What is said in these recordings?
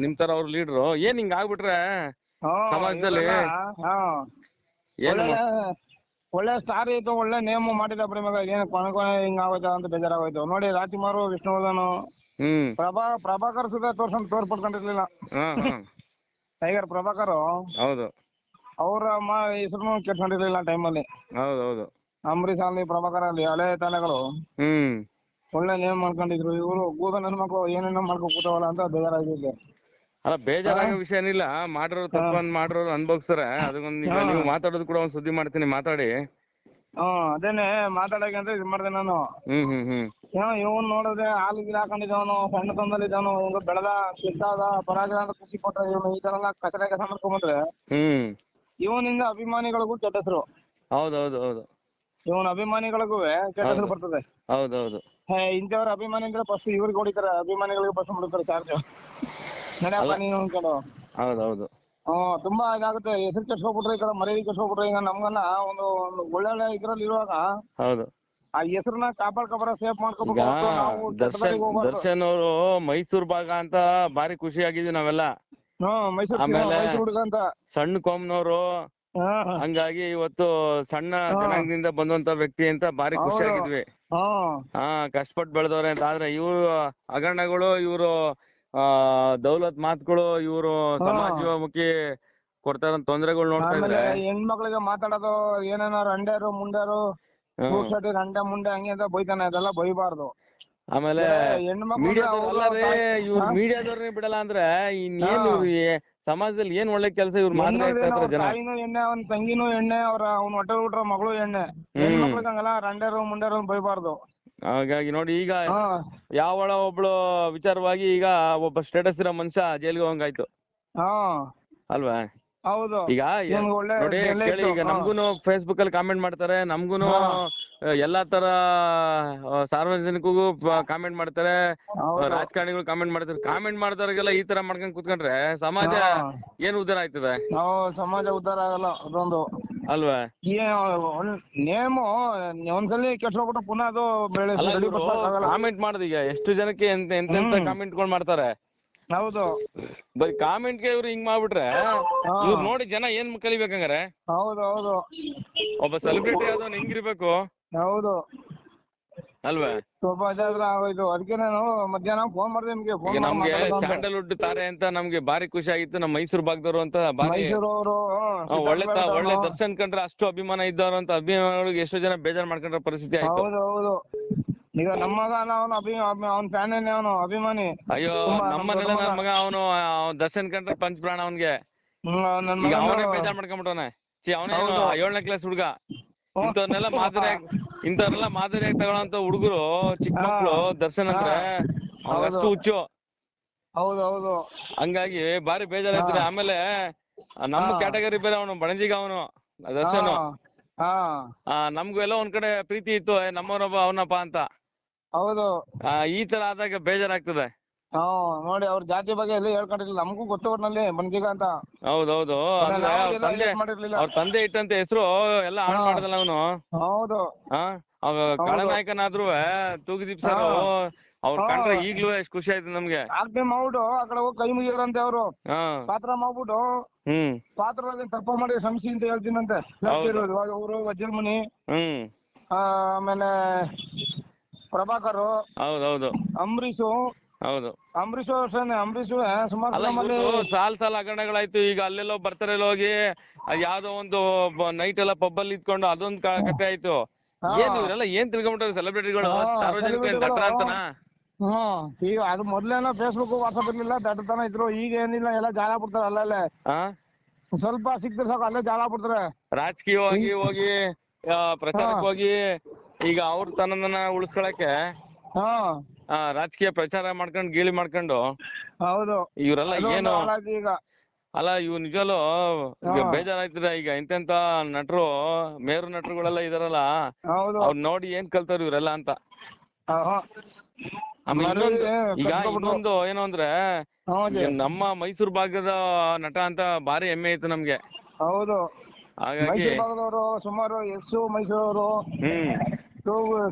ನಿಮ್ ತರ ಅವ್ರ ಲೀಡ್ರು ಏನ್ ಹಿಂಗ್ ಆಗ್ಬಿಟ್ರೆ ಸಮಾಜದಲ್ಲಿ ಏನು ಒಳ್ಳೆ ಸ್ಟಾರ್ ಇತ್ತು, ಒಳ್ಳೆ ನೇಮ್ ಮಾಡಿದ ಪ್ರೇಮಗ ಏನ್ ಕೊನೆ ಹಿಂಗ ಆಗೋಯ್ತ ಅಂತ ಬೇಜಾರಾಗೋಯ್ತು ನೋಡಿ. ರಾಜ್ಕುಮಾರ್, ವಿಷ್ಣುವರ್ಧನ್, ಪ್ರಭಾಕರ್ ಸುಧಾ ತೋರ್ಪಡ್ಕೊಂಡಿರ್ಲಿಲ್ಲ. ಟೈಗರ್ ಪ್ರಭಾಕರ್ ಹೌದು, ಅವ್ರ ಹೆಸರು ಕೆಡ್ಸ್ಕೊಂಡಿರ್ಲಿಲ್ಲ ಟೈಮಲ್ಲಿ. ಹೌದೌದು, ಅಂಬರೀಷ್ ಅಲ್ಲಿ, ಪ್ರಭಾಕರ್ ಅಲ್ಲಿ ಹಳೆ ತಾಲೆಗಳು ಒಳ್ಳೆ ನೇಮ್ ಮಾಡ್ಕೊಂಡಿದ್ರು. ಇವರು ಗೂದ ನನ್ನ ಮಕ್ಕಳು ಏನೇನೋ ಮಾಡ್ಕೊ ಕೂತವಲ್ಲ ಅಂತ ಬೇಜಾರಾಗಿದೆ. ಅಲ್ಲ ಬೇಜಾರಾಗೋ ವಿಷಯ ಏನಿಲ್ಲ, ಮಾಡಿರೋರು ತಪ್ಪನ್ ಮಾಡಿರೋರು ಅನ್ಭೋಗ್ಸ್ತಾರೆ. ಅದಕ್ಕೊಂದು ಈಗ ನೀವು ಮಾತಾಡೋದು ಕೂಡ ಒಂದ್ ಸುದ್ದಿ ಮಾಡ್ತೀನಿ, ಮಾತಾಡಿ. ಅದೇನೆ ಮಾತಾಡಕ್ಕೆ ಅಂತ ಇದು ಮಾಡಿದೆ ನಾನು. ಇವನ್ ನೋಡಿದ್ರೆ ಹಾಲು ಗಿಡ ಹಾಕೊಂಡಿದ್ದವನು, ಸಣ್ಣ ತಂದಲ್ಲಿದ್ದವನು, ಇವಾಗ ಬೆಳೆದ ಸಿದ್ದಾದ ಪರಾಜಯ ಅಂತ ಖುಷಿ ಕೊಟ್ಟ ಇವನು ಈ ತರ ಎಲ್ಲ ಕಚಡ ಕೆಲಸ ಮಾಡ್ಕೊಂಡ್ಬಂದ್ರೆ ಇವನಿಂದ ಅಭಿಮಾನಿಗಳಿಗೂ ಕೆಟ್ಟ ಹೆಸರು. ಹೌದೌದು ಹೌದು, ಇವನ್ ಅಭಿಮಾನಿಗಳಿಗೂ ಕೆಟ್ಟ ಹೆಸರು ಬರ್ತದೆ. ಹೌದೌದು, ಇಂಥವ್ರ ಅಭಿಮಾನಿ ಅಂದ್ರೆ ಫಸ್ಟ್ ಇವ್ರಿಗೆ ಹೊಡಿತಾರೆ, ಅಭಿಮಾನಿಗಳಿಗೆ ಫಸ್ಟ್ ಬಿಡ್ತಾರೆ ಚಾರ್ಜ್. ನಡೆಯಪ್ಪ ನೀನು ಅನ್ಕೊಂಡು. ಹೌದೌದು, ತುಂಬಾ ಇದಾಗುತ್ತೆ. ಹೆಸರು ಕೆಡ್ಸ್ಕೊಬಿಟ್ರೆ ಈ ಕಡೆ ಮರ್ಯಾದೆ ಕೆಡ್ಸ್ಕೊಬಿಟ್ರೆ. ಈಗ ನಮ್ಗನ್ನ ಒಂದು ಒಳ್ಳೆ ಇದ್ರಲ್ಲಿ ಇರುವಾಗ ಹೌದು ಆ ಹೆಸರನ್ನ ಕಾಪಾಡ್ಕೊಬಾರ, ಸೇಫ್ ಮಾಡ್ಕೋಬೇಕು. ದರ್ಶನ್ ಅವರು ಮೈಸೂರು ಭಾಗ ಅಂತ ಬಾರಿ ಖುಷಿ ಆಗಿದ್ವಿ ನಾವೆಲ್ಲ. ಮೈಸೂರು ಹುಡುಗ ಅಂತ ಸಣ್ಣ ಕೋಮ್ನವರು, ಹಂಗಾಗಿ ಇವತ್ತು ಸಣ್ಣ ಜನಾಂಗದಿಂದ ಬಂದಂತ ವ್ಯಕ್ತಿ ಅಂತ ಬಾರಿ ಖುಷಿ ಆಗಿದ್ವಿ. ಕಷ್ಟಪಟ್ಟು ಬೆಳೆದವ್ರೆ ಅಂತ. ಆದ್ರೆ ಇವ್ರು ಹಗರಣಗಳು, ಇವ್ರು ದೌಲತ್ ಮಾತುಗಳು, ಇವ್ರು ಸಮಾಜಮುಖಿ ಕೊಡ್ತಾರ ತೊಂದರೆಗಳು ನೋಡ್ತಾ ಇದ್ರೆ ಹೆಣ್ಮಕ್ಳಿಗೆ ಮಾತಾಡೋದು ಏನೇನೋ ರಂಡ್ಯಾರು ಮುಂಡ್ಯಾರು ರಂಡೆ ಮುಂಡೆ ಹಂಗೆ ಅಂತ ಬೈತಾನೆ. ಅದೆಲ್ಲ ಬೈಬಾರ್ದು. ಆಮೇಲೆ ಇವ್ರು ಮೀಡಿಯಾದವ್ರನ್ನೇ ಬಿಡಲ್ಲ ಅಂದ್ರೆ ಇನ್ನೇನು ಸಮಾಜದಲ್ಲಿ ಏನ್ ಒಳ್ಳೆ ಕೆಲಸ ಇವ್ರು ಮಾತಾಡ್ತಾ ಜನ. ತಾಯಿನೂ ಎಣ್ಣೆ, ಅವನ್ ತಂಗಿನೂ ಎಣ್ಣೆ, ಅವ್ನ ಹೊಟ್ಟೆ ಹುಟ್ರ ಮಗಳು ಎಣ್ಣೆ. ಹೆಣ್ಮಕ್ಳಿಗೆ ಹಂಗಲ್ಲ ರಂಡ್ಯಾರು ಮುಂಡ್ಯಾರು ಬೈಬಾರ್ದು. ಹಾಗಾಗಿ ನೋಡಿ, ಈಗ ಯಾವಳ ಒಬ್ಳು ವಿಚಾರವಾಗಿ ಈಗ ಒಬ್ಬ ಸ್ಟೇಟಸ್ ಇರೋ ಮನುಷ್ಯ ಜೈಲ್ಗೆ ಹೋಗಂಗಾಯ್ತು ಅಲ್ವಾ? ಹೌದು. ಈಗ ನೋಡಿ ಕೇಳಿ, ಈಗ ನಮ್ಗೂನು ಫೇಸ್ಬುಕ್ ಅಲ್ಲಿ ಕಾಮೆಂಟ್ ಮಾಡ್ತಾರೆ, ನಮ್ಗೂನು ಎಲ್ಲಾ ತರ ಸಾರ್ವಜನಿಕಗೂ ಕಾಮೆಂಟ್ ಮಾಡ್ತಾರೆ, ರಾಜಕಾರಣಿಗಳು ಕಾಮೆಂಟ್ ಮಾಡ್ತಾರೆ. ಕಾಮೆಂಟ್ ಮಾಡಿದವ್ರಿಗೆಲ್ಲ ಈ ತರ ಮಾಡ್ಕೊಂಡ್ ಕುತ್ಕೊಂಡ್ರೆ ಸಮಾಜ ಏನ್ ಉದ್ಧಾರ ಆಯ್ತದೆ? ಸಮಾಜ ಉದ್ಧಾರ ಆಗಲ್ಲ ಅದೊಂದು ಅಲ್ವಾ? ನೇಮು ಒಂದ್ಸಲಿ ಕೆಡ್ಸ್ಕೊಬಿಟ್ಟು ಪುನಃ ಅದು ಕಾಮೆಂಟ್ ಮಾಡೋದೀಗ ಎಷ್ಟು ಜನಕ್ಕೆ ಎಂತೆಂತ ಕಾಮೆಂಟ್ಗಳು ಮಾಡ್ತಾರೆ. ಹೌದು, ಬರೀ ಕಾಮೆಂಟ್ ಗೆ ಇವ್ರು ಹಿಂಗ್ ಮಾಡ್ಬಿಟ್ರೆ ಇವ್ರು ನೋಡಿ ಜನ ಏನ್ ಕಲಿಬೇಕಂಗಾರೆ? ಹೌದು ಹೌದು, ಒಬ್ಬ ಸೆಲೆಬ್ರಿಟಿ ಆದವನ್ ಹೆಂಗಿರ್ಬೇಕು? ಹೌದು ಅಲ್ವಾ? ಸ್ವಲ್ಪ ಆಗೋಯ್ತು. ಅದಕ್ಕೆ ನಾನು ಮಧ್ಯಾಹ್ನ ಫೋನ್ ಮಾಡಿದೆ ನಿಮ್ಗೆ. ನಮ್ಗೆ ಸ್ಯಾಂಡಲ್ವುಡ್ ತಾರೆ ಅಂತ ನಮ್ಗೆ ಬಾರಿ ಖುಷಿ ಆಗಿತ್ತು. ನಮ್ಮ ಮೈಸೂರು ಭಾಗದವರು ಅಂತ ಬಾರಿ ಒಳ್ಳೆ ದರ್ಶನ್ ಕಂಡ್ರೆ ಅಷ್ಟು ಅಭಿಮಾನ ಇದ್ದವ್ರು ಅಂತ ಅಭಿಮಾನಿಗಳಿಗೆ ಎಷ್ಟೋ ಜನ ಬೇಜಾರ್ ಮಾಡ್ಕೊಂಡ್ರ ಪರಿಸ್ಥಿತಿ ಆಯ್ತು. ಹೌದು, ಈಗ ನಮ್ಮ ಮಗ ಅವ್ನ ಫ್ಯಾನ್ ಅವನು ಅಭಿಮಾನಿ. ಅಯ್ಯೋ, ನಮ್ಮನೆಲ್ಲ ನನ್ನ ಮಗ ಅವನು ದರ್ಶನ್ ಕಂಡ್ರೆ ಪಂಚಪ್ರಾಣ ಅವನ್ಗೆ. ಈಗ ಅವನೇ ಬೇಜಾರ್ ಮಾಡ್ಕೊಂಡ್ಬಿಟ್ಟವನೆ. ಅವನೇ 7ನೇ ಕ್ಲಾಸ್ ಹುಡುಗ. ಇಂಥವ್ರನ್ನೆಲ್ಲ ಮಾದರಿಯಾಗಿ ತಗೊಳ್ಳೋಂತ ಹುಡುಗರು, ಚಿಕ್ಕ ಮಕ್ಳು ದರ್ಶನ್ ಅಂದ್ರೆ ಅಷ್ಟು ಹುಚ್ಚು. ಹೌದೌದು, ಹಂಗಾಗಿ ಬಾರಿ ಬೇಜಾರಾಯ್ತಾರೆ. ಆಮೇಲೆ ನಮ್ಮ ಕ್ಯಾಟಗರಿ ಬೇರೆ, ಅವನು ಬಣಜಿಗ, ಅವನು ದರ್ಶನ್. ನಮ್ಗೂ ಎಲ್ಲ ಒಂದ್ ಕಡೆ ಪ್ರೀತಿ ಇತ್ತು, ನಮ್ಮವನೊಬ್ಬ ಅವನಪ್ಪ ಅಂತ. ಹೌದು, ಈ ತರ ಆದಾಗ ಬೇಜಾರಾಗ್ತದೆ. ನೋಡಿ, ಅವ್ರ ಜಾತಿ ಬಗ್ಗೆ ಎಲ್ಲ ಹೇಳ್ಕೊಂಡಿರ್ಲಿಲ್ಲ. ನಮಗೂ ಗೊತ್ತು ಒಟ್ನಲ್ಲಿ ಬಣಜಿಗ ಅಂತ. ಹೌದೌದು, ಅಂದ್ರೆ ಅವ್ರ ತಂದೆ ಇಟ್ಟಂತ ಹೆಸರು ಎಲ್ಲ ಹಾಳು ಮಾಡದಲ್ಲ ಅವನು. ಹೌದು, ಕಾಳನಾಯಕನಾದ್ರೂ ತೂಗುದೀಪ್ ಸರ್ ಅವ್ರ ಕಂಡ್ರೆ ಈಗ್ಲೂ ಎಷ್ಟು ಖುಷಿ ಆಯ್ತು ನಮ್ಗೆ. ಮಾಡ್ಬಿಟ್ಟು ಆ ಕಡೆ ಹೋಗಿ ಕೈ ಮುಗಿದ್ರಂತೆ ಅವರು. ಪಾತ್ರ ಮಾಡ್ಬಿಟ್ಟು ಪಾತ್ರದಲ್ಲಿ ತಪ್ಪ ಮಾಡಿ ಸಂಶಿ ಅಂತ ಹೇಳ್ತೀನಂತೆ. ಅವರು ವಜ್ರಮುನಿ, ಆಮೇಲೆ ಪ್ರಭಾಕರ್, ಹೌದೌದು, ಅಂಬರೀಷು. ಹೌದು, ಅಂಬರೀಷು ಸುಮಾರು ಸಾಲ ಹಗರಣಗಳಾಯ್ತು. ಈಗ ಅಲ್ಲೆಲ್ಲೋ ಬರ್ತಾರೆ ಹೋಗಿ ಯಾವ್ದೋ ಒಂದು ನೈಟ್ ಎಲ್ಲ ಪಬ್ಬಲ್ಲಿ ಇದ್ಕೊಂಡು ಅದೊಂದು ಕತೆ ಆಯ್ತು. ಏನ್ ಇವರೆಲ್ಲ ಏನ್ ತಿಳ್ಕೊಂಡ್ಬಿಟ್ಟಾರೆ ಸೆಲೆಬ್ರಿಟಿಗಳು? ಸಾರ್ವಜನಿಕ ದಟ್ರ ಅಂತನಾ? ಈಗ ಅದು ಮೊದ್ಲೇನೋ ಫೇಸ್ಬುಕ್ ವಾಟ್ಸಪ್ ಇರ್ಲಿಲ್ಲ, ದಡ್ಡತನ ಇದ್ರು. ಈಗ ಏನಿಲ್ಲ, ಎಲ್ಲ ಜಾಲ ಬಿಡ್ತಾರೆ ಅಲ್ಲೇ. ಸ್ವಲ್ಪ ಸಿಕ್ತಿರ್ ಸಾಕು ಅಲ್ಲೇ ಜಾಲ ಬಿಡ್ತಾರೆ. ರಾಜಕೀಯವಾಗಿ ಹೋಗಿ ಪ್ರಚಾರಕ್ಕೆ ಹೋಗಿ ಈಗ ಅವ್ರ ತನನ ಉಳಿಸ್ಕೊಳಕ್ಕೆ ರಾಜಕೀಯ ಪ್ರಚಾರ ಮಾಡ್ಕೊಂಡು ಗೀಳಿ ಮಾಡ್ಕೊಂಡು. ಹೌದು, ಇವರೆಲ್ಲ ಏನು ಈಗ ಅಲ್ಲ, ಇವ್ ನಿಜವಲ್ಲೂ ಬೇಜಾರಾಯ್ತದೆ. ಈಗ ಎಂತೆಂತ ನಟರು, ಮೇರು ನಟರುಗಳೆಲ್ಲ ಇದಾರಲ್ಲ, ಅವ್ರು ನೋಡಿ ಏನ್ ಕಲ್ತಾರ ಇವ್ರೆಲ್ಲ ಅಂತ. ಈಗ ಇನ್ನೊಂದು ಏನು ಅಂದ್ರೆ, ನಮ್ಮ ಮೈಸೂರು ಭಾಗದ ನಟ ಅಂತ ಬಾರಿ ಹೆಮ್ಮೆ ಇತ್ತು ನಮ್ಗೆ. ಹೌದು, ಹಾಗಾಗಿ ಸುಮಾರು ಮೈಸೂರು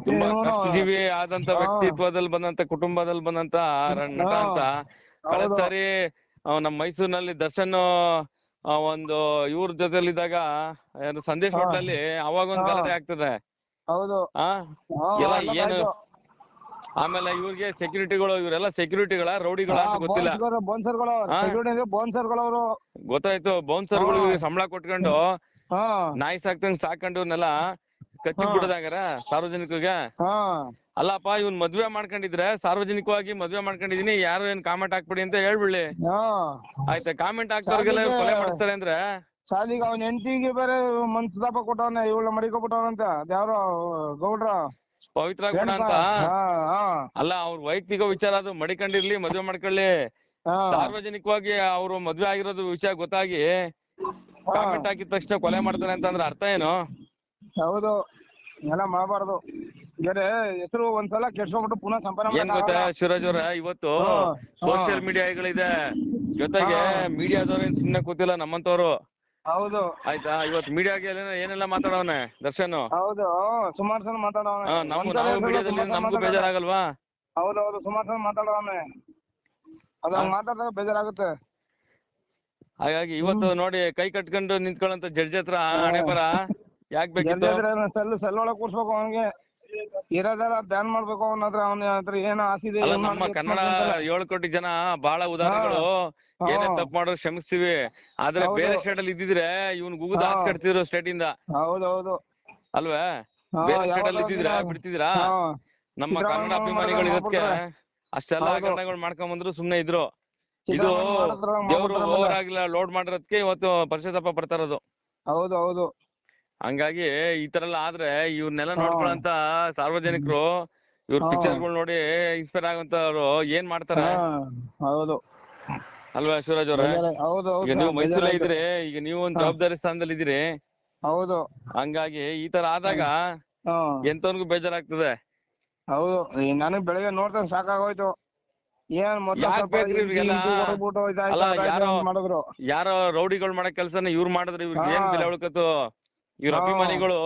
ತುಂಬಾ ಕಷ್ಟಜೀವಿ ಆದಂತ ವ್ಯಕ್ತಿತ್ವದಲ್ಲಿ ಬಂದಂತ, ಕುಟುಂಬದಲ್ಲಿ ಬಂದಂತ ನಟ ಅಂತ. ಕಳೆದ ಸಾರಿ ನಮ್ಮ ಮೈಸೂರಿನಲ್ಲಿ ದರ್ಶನ್ ಒಂದು ಇವ್ರ ಜೊತೆಲಿದ್ದಾಗ ಸಂದೇಶ್ ಹೋಟ್ಲಲ್ಲಿ ಅವಾಗ ಒಂದು ಗಲಾಟೆ ಆಗ್ತದೆ. ಹೌದು. ಎಲ್ಲ ಏನು ಆಮೇಲೆ ಇವ್ರಿಗೆ ಸೆಕ್ಯೂರಿಟಿಗಳು ಇವರೆಲ್ಲ ಸೆಕ್ಯೂರಿಟಿಗಳ ರೌಡಿಗಳ ಅಂತ ಗೊತ್ತಿಲ್ಲ. ಗೊತ್ತಾಯ್ತು. ಬೌನ್ಸರ್ಗಳು ಸಂಬಳ ಕೊಟ್ಕೊಂಡು ನಾಯಿ ಸಾಕೊಂಡವ್ನೆಲ್ಲ ಕಚ್ಚಿ ಬಿಡದಾಗಾರ ಸಾರ್ವಜನಿಕರಿಗೆ. ಅಲ್ಲಪ್ಪ ಇವ್ನ್ ಮದ್ವೆ ಮಾಡ್ಕೊಂಡಿದ್ರೆ ಸಾರ್ವಜನಿಕವಾಗಿ ಮದ್ವೆ ಮಾಡ್ಕೊಂಡಿದೀನಿ, ಯಾರು ಏನ್ ಕಾಮೆಂಟ್ ಹಾಕ್ಬಿಡಿ ಅಂತ ಹೇಳ್ಬಿಡ್ಲಿ. ಆಯ್ತಾ? ಕಾಮೆಂಟ್ ಹಾಕ್ದವ್ರಿಗೆಲ್ಲ ಕೊಲೆ ಮಾಡಿಸ್ತಾರೆ ಅಂದ್ರೆ ಶಾಲಿಗೆ ಅವನ ಹೆಂಡತಿಗೆ ಬೇರೆ ಮನ್ಸದಾಪ ಕೊಟ್ಟವನೆ, ಇವಳ ಮಡಿಕೊಬಿಟ್ಟವನಂತ ಯಾರೋ ಗೌಡ್ರ ಪವಿತ್ರ ಗುಣ ಅಂತ. ಅಲ್ಲ ಅವ್ರ ವೈಯಕ್ತಿಕ ವಿಚಾರ, ಅದು ಮಡಿಕೊಂಡಿರ್ಲಿ ಮದ್ವೆ ಮಾಡ್ಕೊಳ್ಳಿ. ಸಾರ್ವಜನಿಕವಾಗಿ ಅವ್ರು ಮದ್ವೆ ಆಗಿರೋದು ವಿಷಯ ಗೊತ್ತಾಗಿ ಕಾಮೆಂಟ್ ಹಾಕಿದ ತಕ್ಷಣ ಕೊಲೆ ಮಾಡ್ತಾರೆ ಅಂತಂದ್ರೆ ಅರ್ಥ ಏನು? ಹೌದು, ಎಲ್ಲ ಮಾಡಬಾರ್ದು. ಬೇರೆ ಹೆಸರು ಒಂದ್ಸಲ ಕೆಡ್ಸ್ಕೊಂಡ್ಬಿಟ್ಟು ಪುನಃ ಸಂಪಾದನೆ ಏನ್ ಗೊತ್ತಾ ಶಿವರಾಜ್ ಅವ್ರ, ಇವತ್ತು ಸೋಷಿಯಲ್ ಮೀಡಿಯಾಗಳಿದೆ, ಜೊತೆಗೆ ಮೀಡಿಯಾದವ್ರೇನ್ ಸುಮ್ನೆ ಕೂತಿಲ್ಲ ನಮ್ಮಂತವ್ರು. ಹೌದು. ಆಯ್ತಾ? ಇವತ್ತು ಮೀಡಿಯಾಗೆ ಏನೆಲ್ಲ ಮಾತಾಡವನೆ ದರ್ಶನ್. ಹೌದು, ಸುಮಾರು ಸಲ ಮಾತಾಡವನೆ. ನಾವು ಮೀಡಿಯಾದಲ್ಲಿ ನಮಗೂ ಬೇಜಾರಾಗಲ್ವಾ? ಹೌದೌದು, ಸುಮಾರು ಸಲ ಮಾತಾಡವನೆ. ಅದ ಮಾತಾಡಿದಾಗ ಬೇಜಾರಾಗುತ್ತೆ. ಹಾಗಾಗಿ ಇವತ್ತು ನೋಡಿ ಕೈ ಕಟ್ಕೊಂಡು ನಿಂತ್ಕೊಳ್ಳಂತ ಜಡ್ಜ್ ಹತ್ರ ಹಣೆ ಬರ ಯಾಕೆ ಬೇಕಿತ್ತು? ಸೆಲ್ ಒಳಗೆ ಕೂರ್ಸ್ಬೇಕು, ಅವನಿಗೆ ಇರೋದೆಲ್ಲ ಬ್ಯಾನ್ ಮಾಡ್ಬೇಕು. ಅವನ ಹತ್ರ ಏನೋ ಆಸಿದೆ. ನಮ್ಮ ಕನ್ನಡ 7 ಕೋಟಿ ಜನ ಬಹಳ ಉದಾಹರಣೆಗಳು. ಏನೇ ತಪ್ಪು ಮಾಡೋರು ಕ್ಷಮಿಸ್ತೀವಿ, ಆದ್ರೆ ಬೇರೆ ಸ್ಟೇಟ್ ಅಲ್ಲಿ ಇದ್ದಿದ್ರೆ ಇವ್ನ್ ಗುಗುದ್ ಹಾಕ್ಸ್ಕಡ್ತಿದ್ರು ಸ್ಟೇಟ್ ಇಂದ. ಹೌದೌದು ಅಲ್ವೇ? ಬೇರೆ ಸ್ಟೇಟ್ ಅಲ್ಲಿ ಇದ್ದಿದ್ರೆ ಬಿಡ್ತಿದ್ರಾ? ನಮ್ಮ ಕನ್ನಡ ಅಭಿಮಾನಿಗಳು ಇದಕ್ಕೆ ಅಷ್ಟೆಲ್ಲ ಹಗರಣಗಳು ಮಾಡ್ಕೊಂಡ್ ಬಂದ್ರು ಸುಮ್ನೆ ಇದ್ರು. ಇದು ದೇವ್ರು ಓವರ್ ಆಗಿಲ್ಲ ಲೋಡ್ ಮಾಡಿರೋದಕ್ಕೆ ಇವತ್ತು ಪಶ್ಚಾತ್ತಾಪ ಪಡ್ತಾ ಇರೋದು. ಹೌದು ಹೌದು. ಹಂಗಾಗಿ ಈ ತರ ಎಲ್ಲ ಆದ್ರೆ ಇವ್ರನ್ನೆಲ್ಲ ನೋಡ್ಕೊಳ್ಳಂತ ಸಾರ್ವಜನಿಕರು ಇವ್ರ ಪಿಕ್ಚರ್ಗಳು ನೋಡಿ ಇನ್ಸ್ಪೈರ್ ಆಗುವಂತವ್ರು ಏನ್ ಮಾಡ್ತಾರೆ? ಹೌದು ಅಲ್ವಾ ಶಿವರಾಜ್ ಅವ್ರೆ? ಈಗ ನೀವು ಮೈಸೂರಲ್ಲೇ ಇದ್ರಿ, ಈಗ ನೀವು ಒಂದ್ ಜವಾಬ್ದಾರಿ ಸ್ಥಾನದಲ್ಲಿ ಇದ್ದೀರಿ. ಹೌದು. ಹಂಗಾಗಿ ಈ ತರ ಆದಾಗ ಎಂತವನ್ಗೂ ಬೇಜಾರಾಗ್ತದೆ. ಹೌದು, ನನಗ್ ಬೆಳಗ್ಗೆ ನೋಡ್ತಾನೆ ಸಾಕಾಗೋಯ್ತು. ಯಾರೋ ರೌಡಿಗಳು ಮಾಡೋ ಕೆಲ್ಸನ ಇವ್ರು ಮಾಡಿದ್ರೆ ಇವ್ರಿಗೆ ಏನ್ ಬೆಲೆ ಉಳ್ಕತ್ತು? ಇವ್ರ ಅಭಿಮಾನಿಗಳು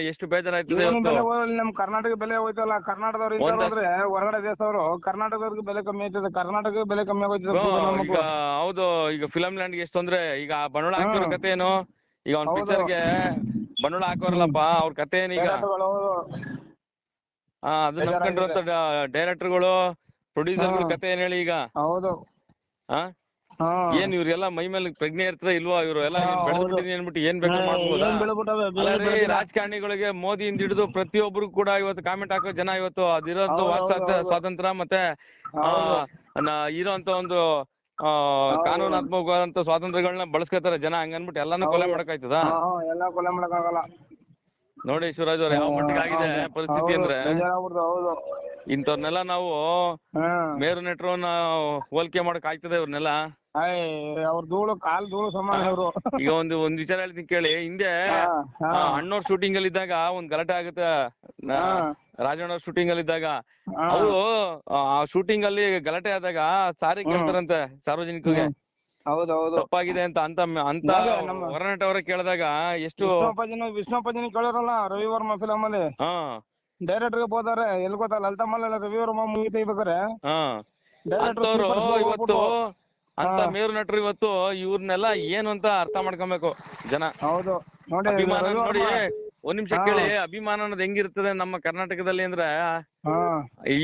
ಎಷ್ಟು ಬೇಜಾರಾಯ್ತದೆ. ನಮ್ ಕರ್ನಾಟಕ ಬೆಲೆ ಹೋಯ್ತಲ್ಲ, ಕರ್ನಾಟಕದವ್ರು ಹೊರಗಡೆ ದೇಶದವರು ಕರ್ನಾಟಕದವ್ರಿಗೆ ಬೆಲೆ ಕಮ್ಮಿ ಆಯ್ತದೆ, ಕರ್ನಾಟಕ ಬೆಲೆ ಕಮ್ಮಿ ಆಗೋಯ್ತದೆ. ಈಗ ಹೌದು, ಈಗ ಫಿಲಂ ಲ್ಯಾಂಡ್ ಗೆ ಎಷ್ಟು ತೊಂದ್ರೆ. ಈಗ ಬಂಡವಾಳ ಹಾಕೋರ್ ಕತೆ ಏನು? ಈಗ ಅವ್ನ ಪಿಕ್ಚರ್ಗೆ ಬಂಡವಾಳ ಹಾಕೋರಲ್ಲಪ್ಪ, ಅವ್ರ ಕತೆ ಏನೀಗ? ಅದು ನಂಬ್ಕೊಂಡಿರುವಂತ ಡೈರೆಕ್ಟರ್ಗಳು ಪ್ರೊಡ್ಯೂಸರ್ಗಳ ಕತೆ ಏನ್ ಹೇಳಿ ಈಗ? ಹೌದು. ಏನ್ ಇವ್ರೆಲ್ಲ ಮೈ ಮೇಲೆ ಪ್ರಜ್ಞೆ ಇರ್ತದೆ ಇಲ್ವಾ? ಇವ್ರು ಎಲ್ಲ ಬೆಳೆದ್ಬಿಟ್ಟಿದೀನಿ ಅನ್ಬಿಟ್ಟು ಏನ್ ಬೇಕಾದ್ರೂ ಮಾಡ್ಬೋದಾ? ರಾಜಕಾರಣಿಗಳಿಗೆ ಮೋದಿಯಿಂದ ಹಿಡಿದು ಪ್ರತಿಯೊಬ್ರು ಕೂಡ ಇವತ್ತು ಕಾಮೆಂಟ್ ಹಾಕೋ ಜನ ಇವತ್ತು ಅದಿರೋಂತ ಸ್ವಾತಂತ್ರ್ಯ ಮತ್ತೆ ಇರೋಂತ ಒಂದು ಕಾನೂನಾತ್ಮಕವಾದಂತ ಸ್ವಾತಂತ್ರ್ಯಗಳನ್ನ ಬಳಸ್ಕೊತಾರೆ ಜನ. ಹಂಗನ್ಬಿಟ್ಟು ಎಲ್ಲಾನು ಕೊಲೆ ಮಾಡಕ್ಕಾಯ್ತದ? ಎಲ್ಲ ಕೊಲೆ ಮಾಡಕ್ಕಾಗಲ್ಲ. ನೋಡಿ ಶಿವರಾಜ್ ಅವ್ರ ಯಾವ ಮಟ್ಟಿಗೆ ಆಗಿದೆ ಪರಿಸ್ಥಿತಿ ಅಂದ್ರೆ, ಇಂಥವ್ರನ್ನೆಲ್ಲ ನಾವು ಮೇರು ನೆಟ್ರವನ್ನ ಹೋಲಿಕೆ ಮಾಡಕ್ ಆಗ್ತದೆ ಇವ್ರನ್ನೆಲ್ಲ? ಅವ್ರ ಧೂಳು ಕಾಲ್ ಧೂಳು ಸಮಾನ ಅವರು. ಈಗ ಒಂದ್ ವಿಚಾರ ಹೇಳ್ತೀನಿ ಕೇಳಿ. ಹಿಂದೆ ಅಣ್ಣವ್ರ ಶೂಟಿಂಗ್ ಅಲ್ಲಿ ಇದ್ದಾಗ ಒಂದ್ ಗಲಾಟೆ ಆಗುತ್ತೆ, ರಾಜಣ್ಣವ್ರ ಶೂಟಿಂಗ್ ಅಲ್ಲಿ ಇದ್ದಾಗ. ಅವರು ಆ ಶೂಟಿಂಗ್ ಅಲ್ಲಿ ಗಲಾಟೆ ಆದಾಗ ಸಾರಿ ಕೇಳ್ತಾರಂತೆ ಸಾರ್ವಜನಿಕರಿಗೆ, ಹೌದೌದು ತಪ್ಪಾಗಿದೆ ಅಂತ ಅಂತ ಹೊರನಟ ಅವರ ಕೇಳಿದಾಗ ಎಷ್ಟು ವಿಷ್ಣುಪ್ಪಜಿನ ಕೇಳೋರಲ್ಲ ರವಿವರ್ಮ ಫಿಲಮ್ ಅಲ್ಲಿ ಡೈರೆಕ್ಟರ್ ಹೋದಾರೆ ಎಲ್ಲಿ ಗೊತ್ತಾ ಲಲಿತಾ ಮಲ್ಲ ರವಿವರ್ಮ ಮೂವಿ ತೆಗಿಬೇಕಾರೆ ಇವತ್ತು ಅಂತ ಮೇರು ನಟರು ಇವತ್ತು ಇವ್ರನ್ನೆಲ್ಲ ಏನು ಅಂತ ಅರ್ಥ ಮಾಡ್ಕೊಬೇಕು ಜನ. ಹೌದು ಅಭಿಮಾನ ನೋಡಿ, ಒಂದ್ ನಿಮಿಷ ಕೇಳಿ, ಅಭಿಮಾನ ಅನ್ನೋದು ಹೆಂಗಿರ್ತದೆ ನಮ್ಮ ಕರ್ನಾಟಕದಲ್ಲಿ ಅಂದ್ರೆ,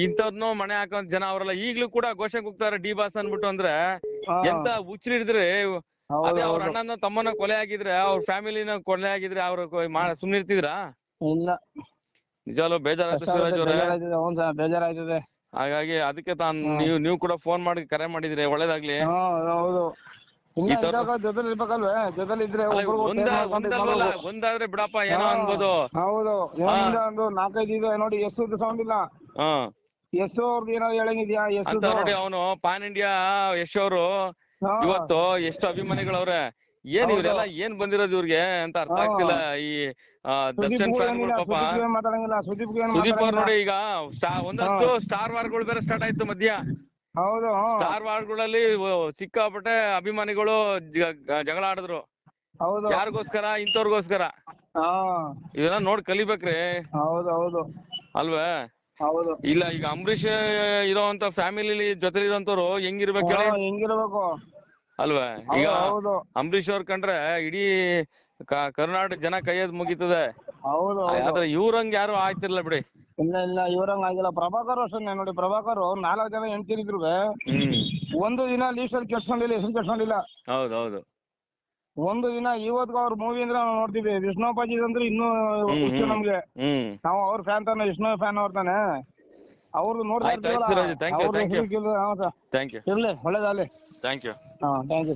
ಇಂಥವ್ರನ್ನೂ ಮನೆ ಹಾಕೋ ಜನ ಅವರೆಲ್ಲ ಈಗ್ಲೂ ಕೂಡ ಘೋಷಣೆ ಕೂಗ್ತಾರೆ ಡಿ ಬಾಸ್ ಅನ್ಬಿಟ್ಟು. ಅಂದ್ರೆ ಎಂತ ಹುಚ್ಚರು ಹಿಡಿದ್ರೆ, ಅದೇ ಅವ್ರ ಅಣ್ಣನ ತಮ್ಮನ ಕೊಲೆ ಆಗಿದ್ರೆ, ಅವ್ರ ಫ್ಯಾಮಿಲಿನ ಕೊಲೆ ಆಗಿದ್ರೆ ಅವ್ರು ಸುಮ್ನೆ ಇರ್ತಿದ್ರಾ? ಇಲ್ಲ, ನಿಜವಾಗ್ಲೂ ಬೇಜಾರಾಯ್ತು ಶಿವರಾಜ್ ಅವ್ರೆ. ಬೇಜಾರಾಯ್ತದೆ. ಹಾಗಾಗಿ ಅದಕ್ಕೆ ನೀವು ಕೂಡ ಫೋನ್ ಮಾಡಿ ಕರೆ ಮಾಡಿದ್ರಿ, ಒಳ್ಳೇದಾಗ್ಲಿ. ಹೌದು, ಒಂದಾದ್ರೆ ಬಿಡಪ್ಪ ಏನೋ ಅನ್ಬೋದು. ಹೌದು, ಒಂದು 4-5 ಇದೆ ನೋಡಿ. ಎಸ್ ಸೌಂಡ್ ಇಲ್ಲ. ಯಶ್ ಅವ್ರದ್ದು ಏನೋ ಹೇಳಂಗಿದ್ಯಾ? ನೋಡಿ, ಅವನು ಪಾನ್ ಇಂಡಿಯಾ ಯಶ್ ಅವರು ಇವತ್ತು ಎಷ್ಟು ಅಭಿಮಾನಿಗಳವ್ರೆ. ಏನ್ ಇವ್ರೆಲ್ಲ ಏನ್ ಬಂದಿರೋದು ಇವ್ರಿಗೆ ಅಂತ ಅರ್ಥ ಆಗ್ತಿಲ್ಲ. ಈ ದರ್ಶನ್ ಫ್ಯಾನ್ಗಳು ಪಾಪ. ಸುದೀಪ್ ಅವ್ರು ನೋಡಿ, ಈಗ ಒಂದಷ್ಟು ಸ್ಟಾರ್ ವಾರ್ಗಳು ಬೇರೆ ಸ್ಟಾರ್ಟ್ ಆಯ್ತು ಮಧ್ಯ. ಹೌದು, ಸ್ಟಾರ್ ವಾರ್ಗಳಲ್ಲಿ ಸಿಕ್ಕಾಪಟ್ಟೆ ಅಭಿಮಾನಿಗಳು ಜಗಳ ಆಡಿದ್ರು. ಯಾರಿಗೋಸ್ಕರ? ಇಂಥವ್ರಿಗೋಸ್ಕರ. ಇದೆಲ್ಲ ನೋಡ್ ಕಲಿಬೇಕ್ರಿ. ಹೌದು ಅಲ್ವೇ? ಹೌದು. ಇಲ್ಲ, ಈಗ ಅಂಬರೀಷ್ ಇರೋಂತ ಫ್ಯಾಮಿಲಿ ಜೊತೆ ಇರೋಂತವ್ರು ಹೆಂಗಿರ್ಬೇಕು? ಅಲ್ವಾ ಈಗ ಹೌದು ಅಂಬರೀಶ್ ಅವ್ರ ಕಂಡ್ರೆ ಇಡೀ ಕರ್ನಾಟಕ ಜನ ಕೈಯದ್ ಮುಗಿತದೆ. ಹೌದು ಆದ್ರೆ ಇವ್ರಂಗ್ ಯಾರು ಆಯ್ತಿರ್ಲಿಲ್ಲ ಬಿಡಿ. ಇಲ್ಲ ಇವ್ರಂಗ್ ಆಗಿಲ್ಲ. ಪ್ರಭಾಕರ್ ಅಷ್ಟೇ ನೋಡಿ, ಪ್ರಭಾಕರ್ 4 ಜನ ಹೆಂಡ್ತಿರಿದ್ರು ಒಂದು ದಿನ ಲೀಸ್ಟ್ ಅಲ್ಲಿ ಕೆಡ್ಸ್ಕೊಂಡಿಲ್ಲ, ಹೆಸರು ಕೆಡ್ಸ್ಕೊಂಡಿಲ್ಲ. ಹೌದೌದು. ಒಂದು ದಿನ ಇವತ್ತು ಅವ್ರ ಮೂವಿ ಅಂದ್ರೆ ನಾವು ನೋಡ್ತೀವಿ. ವಿಷ್ಣುಪ್ಪಾಜಿ ಅಂದ್ರೆ ಇನ್ನೂ ಹುಚ್ಚು ನಮ್ಗೆ. ನಾವು ಅವ್ರ ಫ್ಯಾನ್ ತಾನೆ, ವಿಷ್ಣು ಫ್ಯಾನ್ ಅವ್ರ ತಾನೆ. ಅವ್ರದ್ದು ನೋಡ್ತಾ ಇರ್ತೀವಲ್ಲ. Thank you. ಇರ್ಲಿ, ಒಳ್ಳೇದಾಗ್ಲಿ. Thank you. ಹಾ, ಥ್ಯಾಂಕ್ ಯು.